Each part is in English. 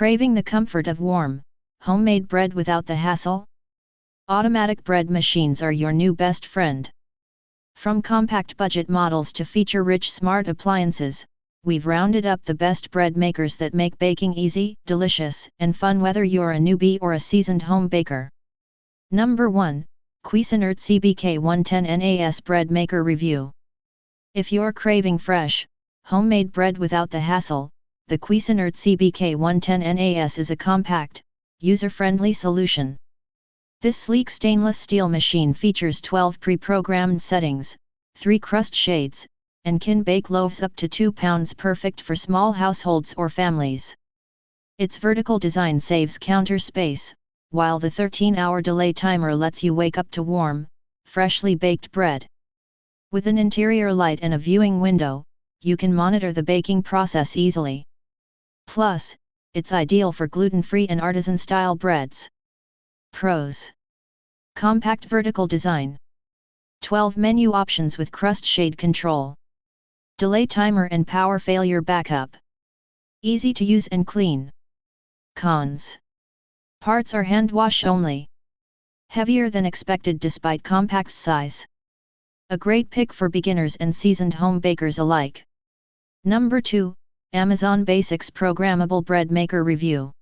Craving the comfort of warm, homemade bread without the hassle? Automatic bread machines are your new best friend. From compact budget models to feature-rich smart appliances, we've rounded up the best bread makers that make baking easy, delicious, and fun whether you're a newbie or a seasoned home baker. Number 1, Cuisinart CBK 110 NAS Bread Maker Review. If you're craving fresh, homemade bread without the hassle, the Cuisinart CBK 110 NAS is a compact, user-friendly solution. This sleek stainless steel machine features 12 pre-programmed settings, 3 crust shades, and can bake loaves up to 2 pounds, perfect for small households or families. Its vertical design saves counter space, while the 13-hour delay timer lets you wake up to warm, freshly baked bread. With an interior light and a viewing window, you can monitor the baking process easily. Plus, it's ideal for gluten-free and artisan-style breads. Pros: compact vertical design, 12 menu options with crust shade control, delay timer and power failure backup, easy to use and clean. Cons: parts are hand wash only, heavier than expected despite compact size. A great pick for beginners and seasoned home bakers alike. Number 2, Amazon Basics Programmable Bread Maker Review.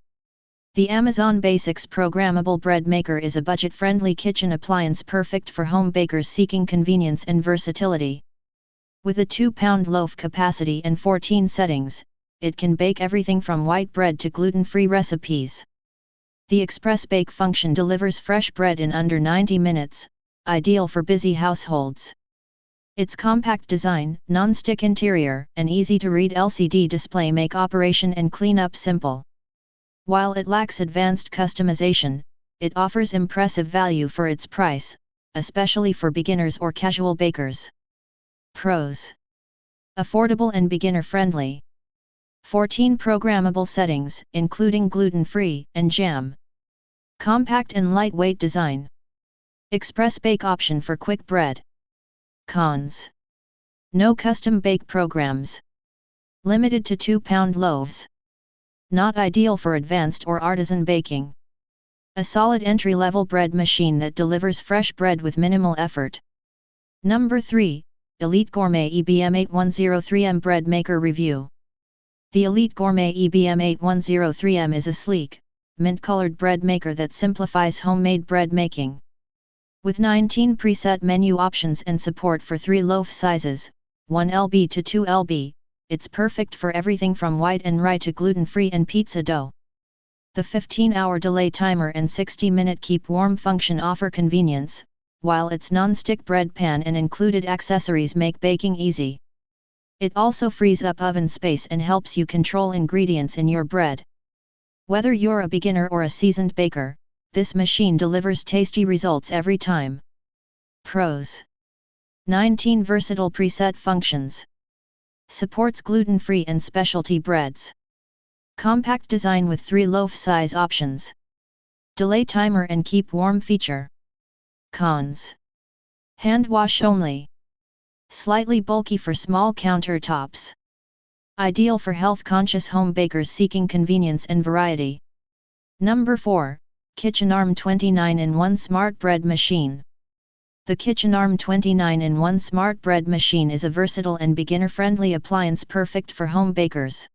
The Amazon Basics Programmable Bread Maker is a budget-friendly kitchen appliance perfect for home bakers seeking convenience and versatility. With a 2-pound loaf capacity and 14 settings, it can bake everything from white bread to gluten-free recipes. The Express Bake function delivers fresh bread in under 90 minutes, ideal for busy households. Its compact design, non-stick interior, and easy-to-read LCD display make operation and cleanup simple. While it lacks advanced customization, it offers impressive value for its price, especially for beginners or casual bakers. Pros: affordable and beginner-friendly. 14 programmable settings, including gluten-free and jam. Compact and lightweight design. Express bake option for quick bread. Cons: no custom bake programs. Limited to 2-pound loaves. Not ideal for advanced or artisan baking. A solid entry-level bread machine that delivers fresh bread with minimal effort. Number 3, Elite Gourmet EBM 8103M Bread Maker Review. The Elite Gourmet EBM 8103M is a sleek, mint-colored bread maker that simplifies homemade bread making. With 19 preset menu options and support for 3 loaf sizes, 1 lb to 2 lb, it's perfect for everything from white and rye to gluten-free and pizza dough. The 15-hour delay timer and 60-minute keep warm function offer convenience, while its non-stick bread pan and included accessories make baking easy. It also frees up oven space and helps you control ingredients in your bread. Whether you're a beginner or a seasoned baker, this machine delivers tasty results every time. Pros: 19 versatile preset functions. Supports gluten-free and specialty breads. Compact design with 3 loaf size options. Delay timer and keep warm feature. Cons: hand wash only. Slightly bulky for small countertops. Ideal for health-conscious home bakers seeking convenience and variety. Number 4, KitchenArm 29-in-1 Smart Bread Machine. The KitchenArm 29-in-1 Smart Bread Machine is a versatile and beginner-friendly appliance perfect for home bakers.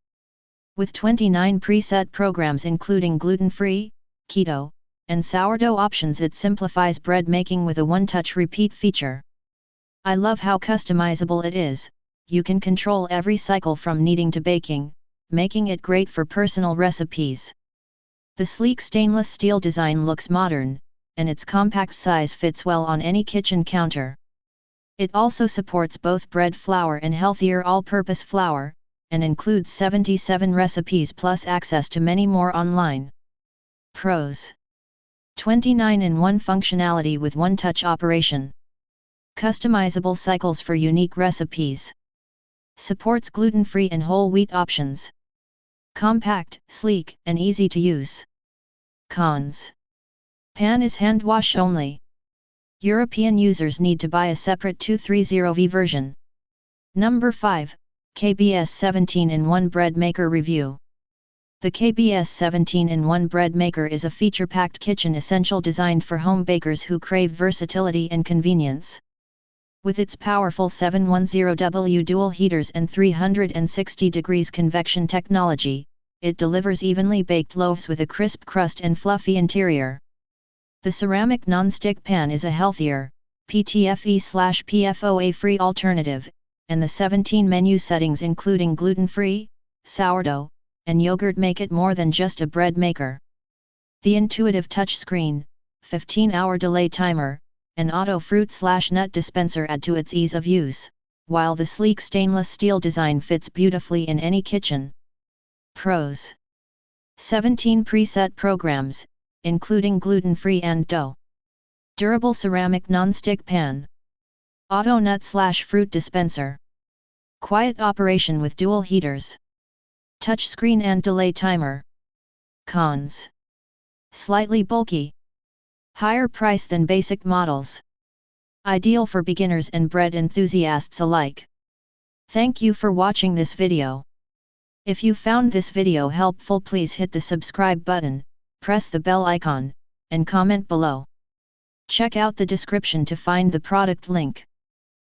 With 29 preset programs including gluten-free, keto, and sourdough options, it simplifies bread making with a one-touch repeat feature. I love how customizable it is. You can control every cycle from kneading to baking, making it great for personal recipes. The sleek stainless steel design looks modern, and its compact size fits well on any kitchen counter. It also supports both bread flour and healthier all-purpose flour, and includes 77 recipes plus access to many more online. Pros: 29-in-1 functionality with one-touch operation. Customizable cycles for unique recipes. Supports gluten-free and whole wheat options. Compact, sleek, and easy to use. Cons: pan is hand wash only. European users need to buy a separate 230V version. Number 5, KBS 17-in-1 Bread Maker Review. The KBS 17-in-1 bread maker is a feature-packed kitchen essential designed for home bakers who crave versatility and convenience. With its powerful 710W dual heaters and 360 degrees convection technology, it delivers evenly baked loaves with a crisp crust and fluffy interior. The ceramic non-stick pan is a healthier, PTFE/PFOA-free alternative, and the 17 menu settings including gluten-free, sourdough, and yogurt make it more than just a bread maker. The intuitive touchscreen, 15-hour delay timer, and auto fruit/nut dispenser add to its ease of use, while the sleek stainless steel design fits beautifully in any kitchen. Pros: 17 preset programs, including gluten-free and dough. Durable ceramic non-stick pan. Auto nut/fruit dispenser. Quiet operation with dual heaters. Touchscreen and delay timer. Cons: slightly bulky. Higher price than basic models. Ideal for beginners and bread enthusiasts alike. Thank you for watching this video. If you found this video helpful, please hit the subscribe button, press the bell icon, and comment below. Check out the description to find the product link.